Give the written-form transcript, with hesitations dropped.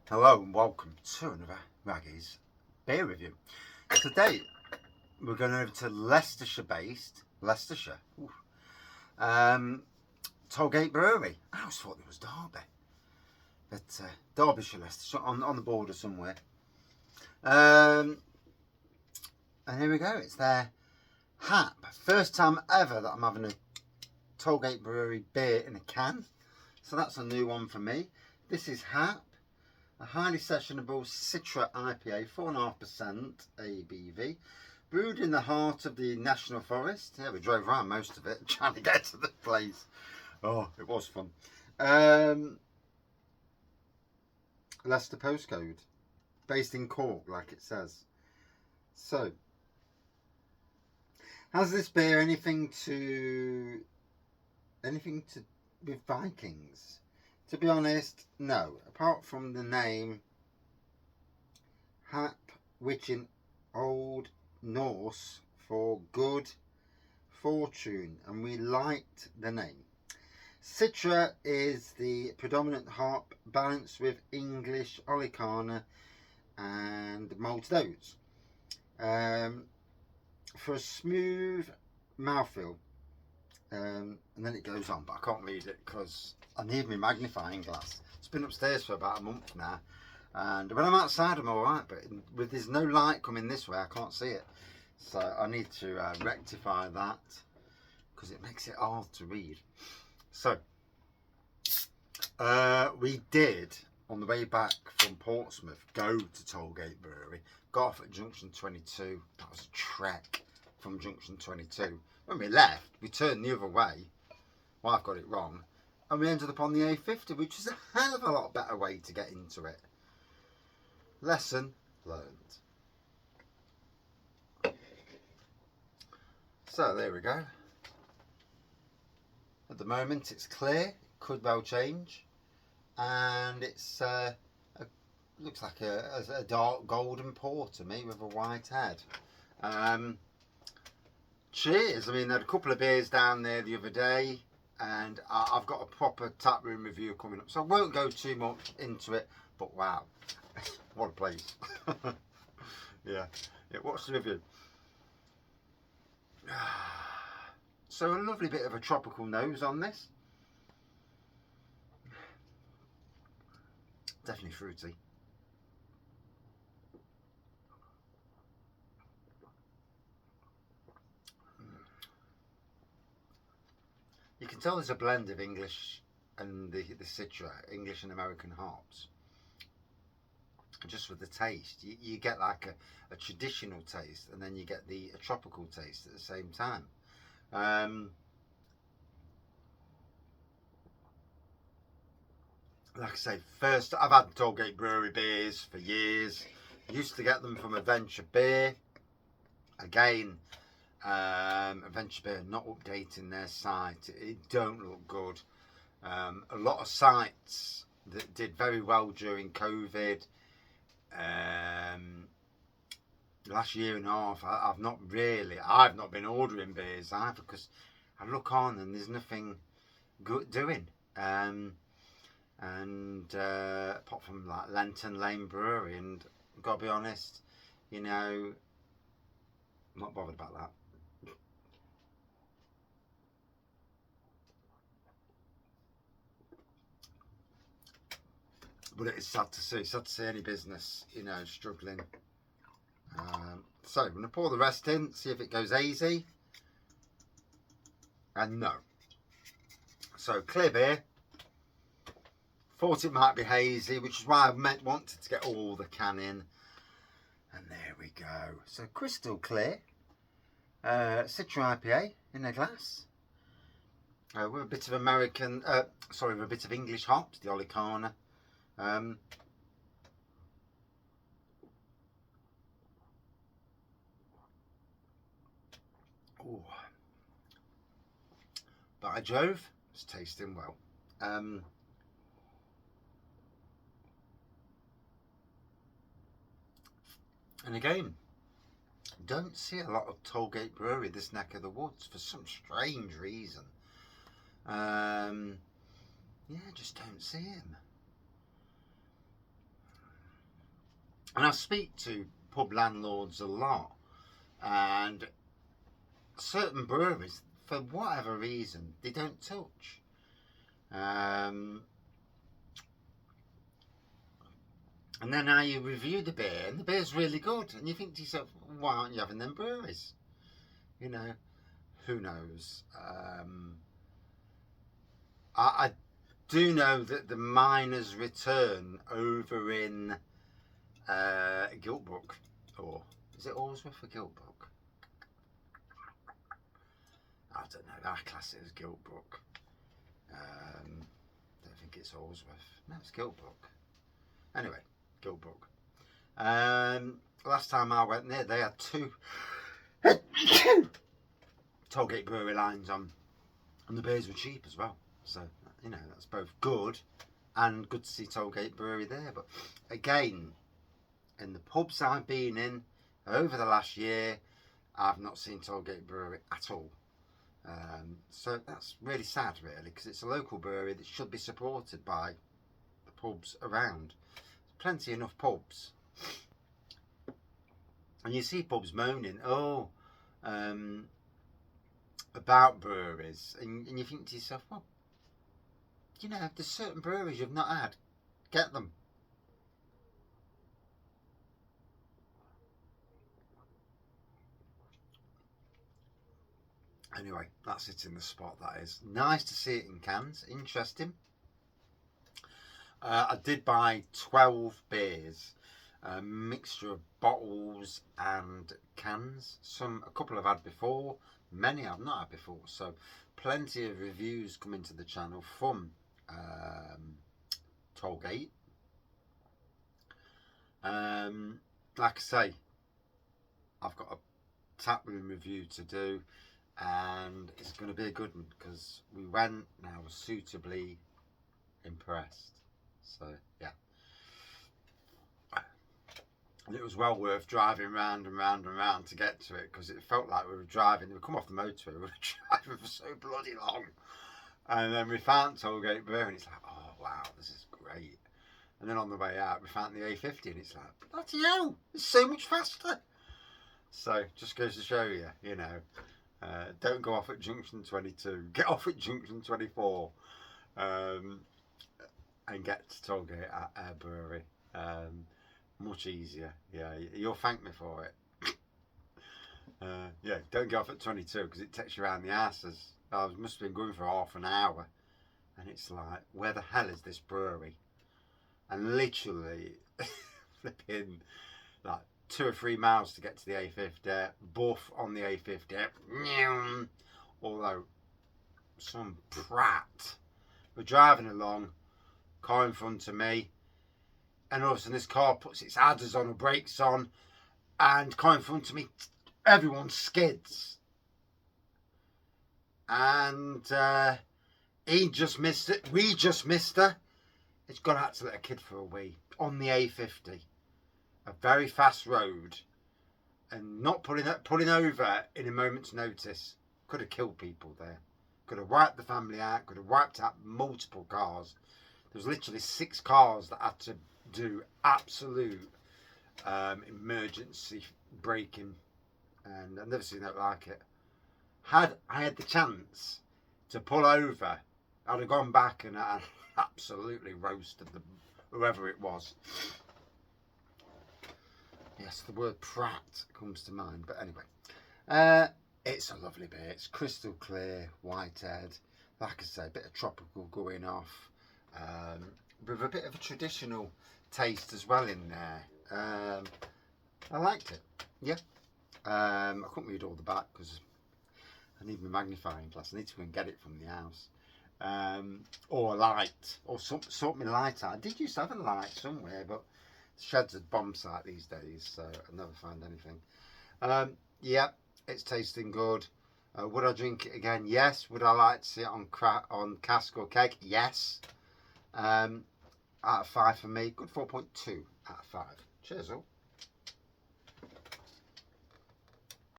Hello and welcome to another Raggy's beer review. Today we're going over to Leicestershire, Tollgate Brewery. I always thought it was Derby, but Derbyshire, Leicestershire, on the border somewhere. And here we go. It's their Happ. First time ever that I'm having a Tollgate Brewery beer in a can, so that's a new one for me. This is Happ. A highly sessionable Citra IPA, 4.5% ABV, brewed in the heart of the National Forest. Yeah, we drove around most of it trying to get to the place. Oh, it was fun. Leicester postcode, based in Cork, like it says. So, has this beer anything to with Vikings? To be honest, no. Apart from the name Happ, which in Old Norse for good fortune, and we liked the name. Citra is the predominant hop, balanced with English Olicana and malted oats. For a smooth mouthfeel. And then it goes on, but I can't read it because I need my magnifying glass. It's been upstairs for about a month now, and when I'm outside I'm alright, but with there's no light coming this way I can't see it, so I need to rectify that because it makes it hard to read. So we did, on the way back from Portsmouth, go to Tollgate Brewery. Got off at Junction 22. That was a trek from Junction 22. When we left, we turned the other way. Well, I've got it wrong. And we ended up on the A50, which is a hell of a lot better way to get into it. Lesson learned. So there we go. At the moment it's clear, it could well change. And it's looks like a dark golden pour to me with a white head. Cheers. I mean, I had a couple of beers down there the other day, and I've got a proper tap room review coming up, so I won't go too much into it, but wow, what a place. Yeah, what's the review? So a lovely bit of a tropical nose on this. Definitely fruity. You can tell there's a blend of English and the Citra, English and American hops. Just with the taste, you get like a traditional taste, and then you get a tropical taste at the same time. Like I say, first I've had Tollgate Brewery beers for years. I used to get them from Adventure Beer. Again, Adventure Beer not updating their site. It don't look good. A lot of sites that did very well during COVID. Last year and a half, I've not been ordering beers either, because I look on and there's nothing good doing. Apart from like Lenton Lane Brewery, and I've got to be honest, I'm not bothered about that. But it is sad to see any business, struggling. So I'm going to pour the rest in, see if it goes easy. And no. So clear beer. Thought it might be hazy, which is why I wanted to get all the can in. And there we go. So crystal clear. Citra IPA in a glass. With a bit of with a bit of English hops, the Olicana. But I drove. It's tasting well. And again, don't see a lot of Tollgate Brewery this neck of the woods for some strange reason. Yeah, just don't see him. And I speak to pub landlords a lot, and certain breweries, for whatever reason, they don't touch. And then now you review the beer, and the beer's really good, and you think to yourself, why aren't you having them breweries? You know, who knows? I do know that the miners return over in Giltbrook, or is it Allsworth or Giltbrook? I don't know. I class it as Giltbrook. Don't think it's Allsworth. No, it's Giltbrook. Anyway, Giltbrook. Last time I went there, they had 2 Tollgate Brewery lines on, and the beers were cheap as well. So, you know, that's both good and good to see Tollgate Brewery there. But again, in the pubs I've been in over the last year, I've not seen Tollgate Brewery at all. So that's really sad, really, because it's a local brewery that should be supported by the pubs around. There's plenty enough pubs. And you see pubs moaning, about breweries, and you think to yourself, well, you know, there's certain breweries you've not had, get them. Anyway, that's it in the spot, that is. Nice to see it in cans, interesting. I did buy 12 beers, a mixture of bottles and cans. A couple I've had before, many I've not had before. So plenty of reviews coming to the channel from Tollgate. Like I say, I've got a taproom review to do, and it's going to be a good one because we went and I was suitably impressed. So yeah, and it was well worth driving round and round and round to get to it, because it felt like we were driving. We come off the motorway, we were driving for so bloody long, and then we found Tollgate Brewery, and it's like, oh wow, this is great. And then on the way out, we found the A50, and it's like, bloody hell, it's so much faster. So just goes to show you, you know, don't go off at junction 22, get off at junction 24, and get to Tollgate Brewery. Much easier. Yeah, you'll thank me for it. Yeah, don't go off at 22 because it takes you around the asses. I must have been going for half an hour, and it's like, where the hell is this brewery? And literally flipping like 2 or 3 miles to get to the A50, buff on the A50. Although some prat were driving along, car in front of me, and all of a sudden this car puts its adders on or brakes on, and car in front of me, everyone skids. And he just missed it, we just missed her. It's gone out to let a kid for a wee on the A50, a very fast road, and not pulling over in a moment's notice. Could have killed people there. Could have wiped the family out. Could have wiped out multiple cars. There was literally 6 cars that had to do absolute emergency braking, and I've never seen that like it. Had I had the chance to pull over, I'd have gone back and I'd absolutely roasted whoever it was. Yes, the word prat comes to mind, but anyway, it's a lovely beer. It's crystal clear, white-haired, like I say, a bit of tropical going off, with a bit of a traditional taste as well in there. I liked it. Yeah. I couldn't read all the back because I need my magnifying glass. I need to go and get it from the house. Or a light, or sort my light out. I did used to have a light somewhere, but the shed's a bomb site these days, so I never find anything. Yeah, it's tasting good. Would I drink it again? Yes. Would I like to see it on cask or keg? Yes. Out of 5 for me. Good 4.2 out of 5. Cheers all.